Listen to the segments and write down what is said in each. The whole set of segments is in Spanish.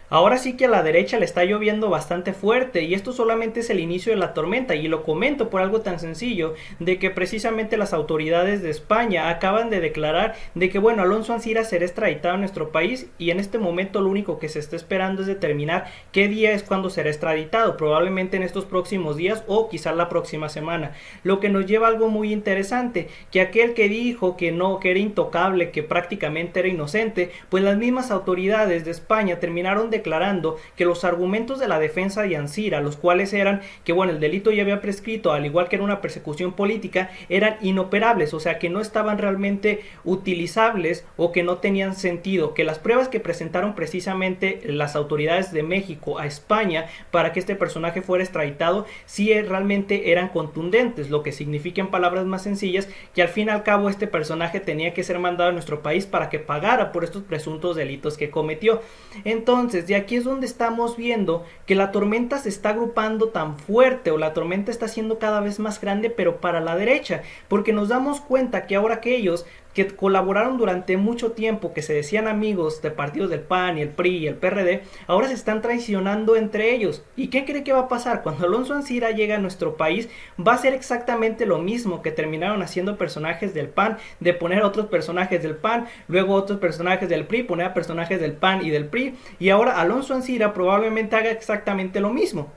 Ahora sí que a la derecha le está lloviendo bastante fuerte y esto solamente es el inicio de la tormenta y lo comento por algo tan sencillo de que precisamente las autoridades de España acaban de declarar de que bueno, Alonso Ancira será extraditado a nuestro país y en este momento lo único que se está esperando es determinar qué día es cuando será extraditado, probablemente en estos próximos días o quizás la próxima semana, lo que nos lleva a algo muy interesante, que aquel que dijo que no, que era intocable, que prácticamente era inocente, pues las mismas autoridades de España terminaron declarando que los argumentos de la defensa de Ancira, los cuales eran que bueno, el delito ya había prescrito, al igual que era una persecución política, eran inoperables, o sea que no estaban realmente utilizables o que no tenían sentido, que las pruebas que presentaron precisamente las autoridades de México a España para que este personaje fuera extraditado sí realmente eran contundentes, lo que significa en palabras más sencillas que al fin y al cabo este personaje tenía que ser mandado a nuestro país para que pagara por estos presuntos delitos que cometió. Entonces, de aquí es donde estamos viendo que la tormenta se está agrupando tan fuerte o la tormenta está siendo cada vez más grande, pero para la derecha, porque nos damos cuenta que ahora aquellos que colaboraron durante mucho tiempo, que se decían amigos de partidos del PAN y el PRI y el PRD, ahora se están traicionando entre ellos. ¿Y qué cree que va a pasar? Cuando Alonso Ancira llega a nuestro país, va a ser exactamente lo mismo que terminaron haciendo personajes del PAN, de poner a otros personajes del PAN, luego otros personajes del PRI, poner a personajes del PAN y del PRI, y ahora Alonso Ancira probablemente haga exactamente lo mismo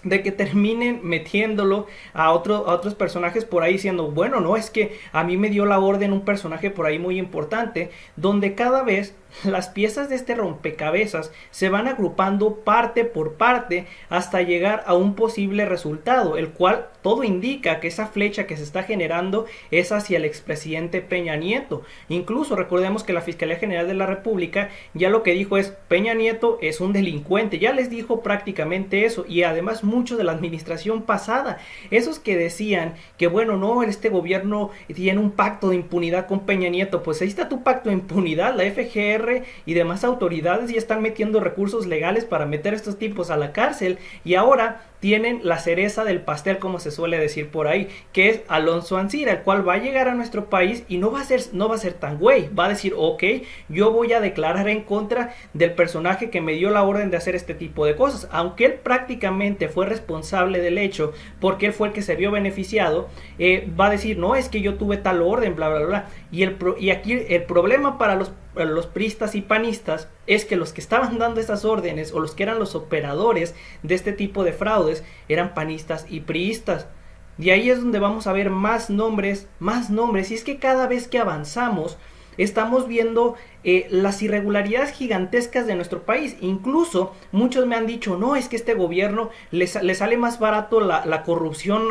de que terminen metiéndolo a otros personajes por ahí diciendo, bueno, no, es que a mí me dio la orden un personaje por ahí muy importante, donde cada vez las piezas de este rompecabezas se van agrupando parte por parte hasta llegar a un posible resultado, el cual todo indica que esa flecha que se está generando es hacia el expresidente Peña Nieto. Incluso recordemos que la Fiscalía General de la República ya lo que dijo es Peña Nieto es un delincuente, ya les dijo prácticamente eso, y además muchos de la administración pasada, esos que decían que bueno, no, este gobierno tiene un pacto de impunidad con Peña Nieto, pues ahí está tu pacto de impunidad, la FGR y demás autoridades ya están metiendo recursos legales para meter a estos tipos a la cárcel y ahora tienen la cereza del pastel, como se suele decir por ahí, que es Alonso Ancira, el cual va a llegar a nuestro país y no va a ser tan güey, va a decir, ok, yo voy a declarar en contra del personaje que me dio la orden de hacer este tipo de cosas, aunque él prácticamente fue responsable del hecho, porque él fue el que se vio beneficiado, va a decir, no, es que yo tuve tal orden, bla, bla, bla, y aquí el problema para los priistas y panistas es que los que estaban dando esas órdenes o los que eran los operadores de este tipo de fraudes eran panistas y priistas. Y ahí es donde vamos a ver más nombres, y es que cada vez que avanzamos estamos viendo las irregularidades gigantescas de nuestro país. Incluso muchos me han dicho, no, es que este gobierno le sale más barato la corrupción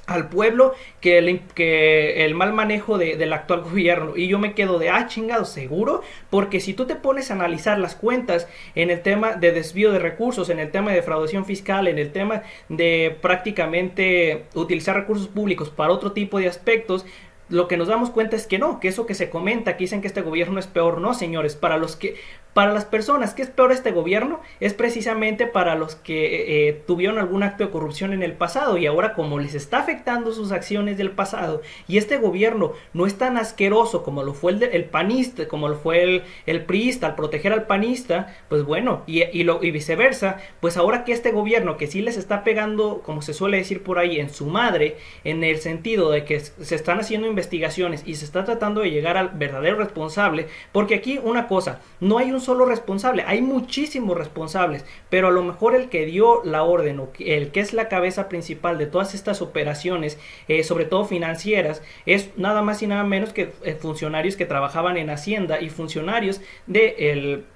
al pueblo que el mal manejo del actual gobierno. Y yo me quedo de, chingado, ¿seguro? Porque si tú te pones a analizar las cuentas en el tema de desvío de recursos, en el tema de defraudación fiscal, en el tema de prácticamente utilizar recursos públicos para otro tipo de aspectos, lo que nos damos cuenta es que no, que eso que se comenta, que dicen que este gobierno es peor, no, señores, para las personas que es peor este gobierno es precisamente para los que tuvieron algún acto de corrupción en el pasado y ahora como les está afectando sus acciones del pasado y este gobierno no es tan asqueroso como lo fue el panista, como lo fue el priista al proteger al panista, pues bueno, y viceversa, pues ahora que este gobierno que sí les está pegando, como se suele decir por ahí, en su madre, en el sentido de que se están haciendo investigaciones y se está tratando de llegar al verdadero responsable, porque aquí una cosa, no hay un solo responsable, hay muchísimos responsables, pero a lo mejor el que dio la orden o el que es la cabeza principal de todas estas operaciones, sobre todo financieras, es nada más y nada menos que funcionarios que trabajaban en Hacienda y funcionarios del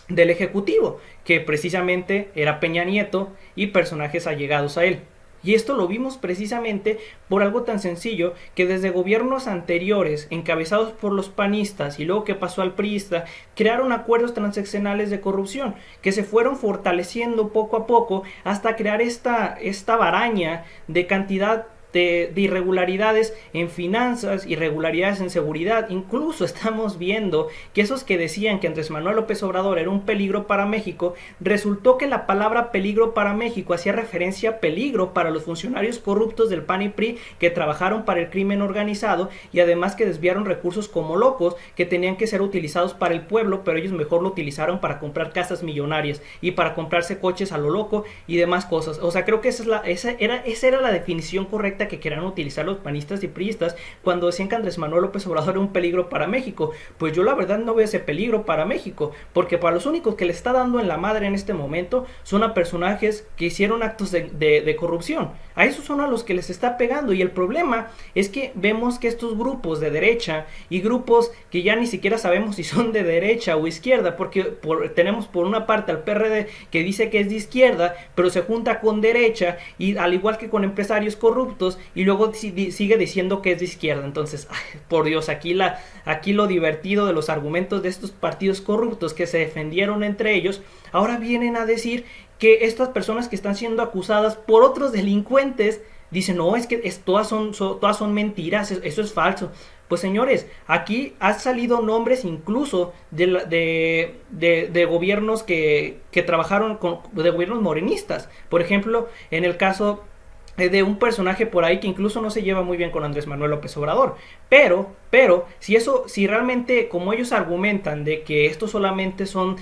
Ejecutivo, que precisamente era Peña Nieto y personajes allegados a él. Y esto lo vimos precisamente por algo tan sencillo que desde gobiernos anteriores, encabezados por los panistas y luego que pasó al priista, crearon acuerdos transaccionales de corrupción que se fueron fortaleciendo poco a poco hasta crear esta baraña de cantidad de irregularidades en finanzas, irregularidades en seguridad. Incluso estamos viendo que esos que decían que Andrés Manuel López Obrador era un peligro para México, resultó que la palabra peligro para México hacía referencia a peligro para los funcionarios corruptos del PAN y PRI que trabajaron para el crimen organizado y además que desviaron recursos como locos que tenían que ser utilizados para el pueblo, pero ellos mejor lo utilizaron para comprar casas millonarias y para comprarse coches a lo loco y demás cosas. O sea, creo que esa era la definición correcta que querían utilizar los panistas y priistas cuando decían que Andrés Manuel López Obrador era un peligro para México. Pues yo la verdad no veo ese peligro para México, porque para los únicos que le está dando en la madre en este momento son a personajes que hicieron actos de corrupción. A esos son a los que les está pegando, y el problema es que vemos que estos grupos de derecha y grupos que ya ni siquiera sabemos si son de derecha o izquierda, porque tenemos por una parte al PRD que dice que es de izquierda, pero se junta con derecha, y al igual que con empresarios corruptos, y luego sigue diciendo que es de izquierda. Entonces, ay, por Dios, aquí lo divertido de los argumentos de estos partidos corruptos que se defendieron entre ellos, ahora vienen a decir que estas personas que están siendo acusadas por otros delincuentes dicen, no, es que todas son mentiras, eso es falso. Pues señores, aquí han salido nombres incluso de gobiernos que trabajaron de gobiernos morenistas. Por ejemplo, en el caso de un personaje por ahí que incluso no se lleva muy bien con Andrés Manuel López Obrador, pero si realmente, como ellos argumentan de que esto solamente son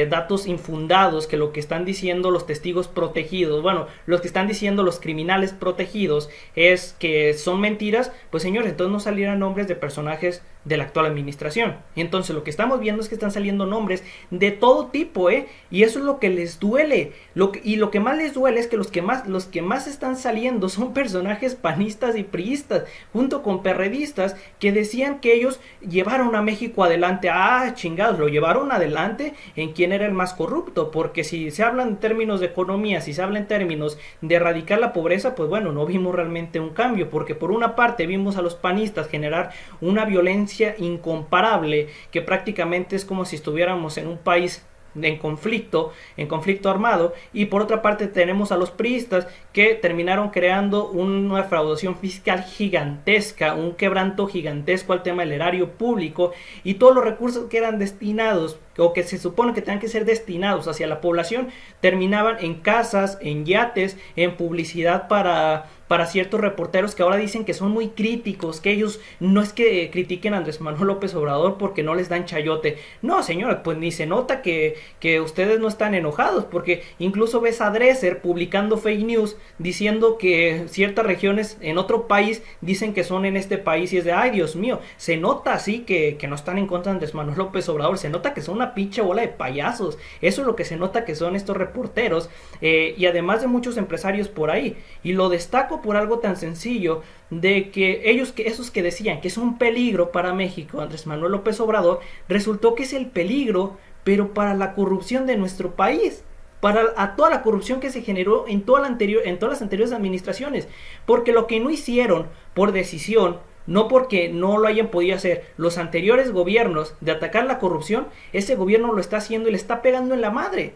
datos infundados, que lo que están diciendo los testigos protegidos, bueno, los que están diciendo los criminales protegidos es que son mentiras, pues señores, entonces no salieran nombres de personajes de la actual administración. Entonces lo que estamos viendo es que están saliendo nombres de todo tipo, y eso es lo que les duele, y lo que más les duele es que los que más están saliendo son personajes panistas y priistas, junto con perredistas, que decían que ellos llevaron a México adelante. Ah, chingados, lo llevaron adelante en quién era el más corrupto, porque si se hablan en términos de economía, si se habla en términos de erradicar la pobreza, pues bueno, no vimos realmente un cambio, porque por una parte vimos a los panistas generar una violencia incomparable, que prácticamente es como si estuviéramos en un país en conflicto armado, y por otra parte tenemos a los priistas que terminaron creando una defraudación fiscal gigantesca, un quebranto gigantesco al tema del erario público, y todos los recursos que eran destinados o que se supone que tenían que ser destinados hacia la población terminaban en casas, en yates, en publicidad para ciertos reporteros que ahora dicen que son muy críticos, que ellos no es que critiquen a Andrés Manuel López Obrador porque no les dan chayote. No, señora, pues ni se nota que ustedes no están enojados, porque incluso ves a Dresser publicando fake news diciendo que ciertas regiones en otro país dicen que son en este país, y es de, ay, Dios mío, se nota así que no están en contra de Andrés Manuel López Obrador, se nota que son una pinche bola de payasos. Eso es lo que se nota que son estos reporteros, y además de muchos empresarios por ahí, y lo destaco por algo tan sencillo de que esos que decían que es un peligro para México, Andrés Manuel López Obrador, resultó que es el peligro, pero para la corrupción de nuestro país, para toda la corrupción que se generó en todas las anteriores administraciones, porque lo que no hicieron por decisión, no porque no lo hayan podido hacer los anteriores gobiernos de atacar la corrupción, ese gobierno lo está haciendo y le está pegando en la madre.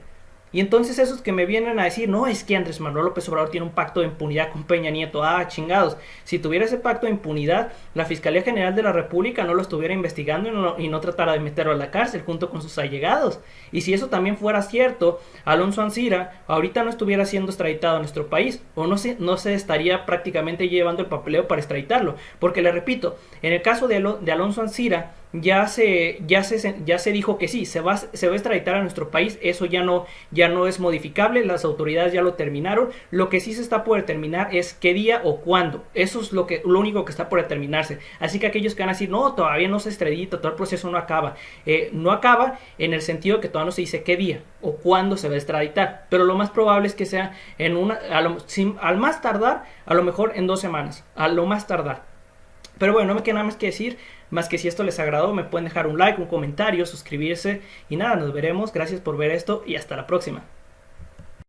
Y entonces esos que me vienen a decir, no, es que Andrés Manuel López Obrador tiene un pacto de impunidad con Peña Nieto. Ah, chingados. Si tuviera ese pacto de impunidad, la Fiscalía General de la República no lo estuviera investigando y no tratara de meterlo a la cárcel junto con sus allegados. Y si eso también fuera cierto, Alonso Ancira ahorita no estuviera siendo extraditado a nuestro país, o no se estaría prácticamente llevando el papeleo para extraditarlo. Porque le repito, en el caso de Alonso Ancira, ya se dijo que sí, se va a extraditar a nuestro país. Eso ya no es modificable, las autoridades ya lo terminaron. Lo que sí se está por determinar es qué día o cuándo. Eso es lo único que está por determinarse. Así que aquellos que van a decir, no, todavía no se extradita, todo el proceso no acaba. No acaba en el sentido que todavía no se dice qué día o cuándo se va a extraditar. Pero lo más probable es que sea al más tardar, a lo mejor en 2 semanas, a lo más tardar. Pero bueno, no me queda nada más que decir, más que si esto les agradó, me pueden dejar un like, un comentario, suscribirse, y nada, nos veremos. Gracias por ver esto y hasta la próxima.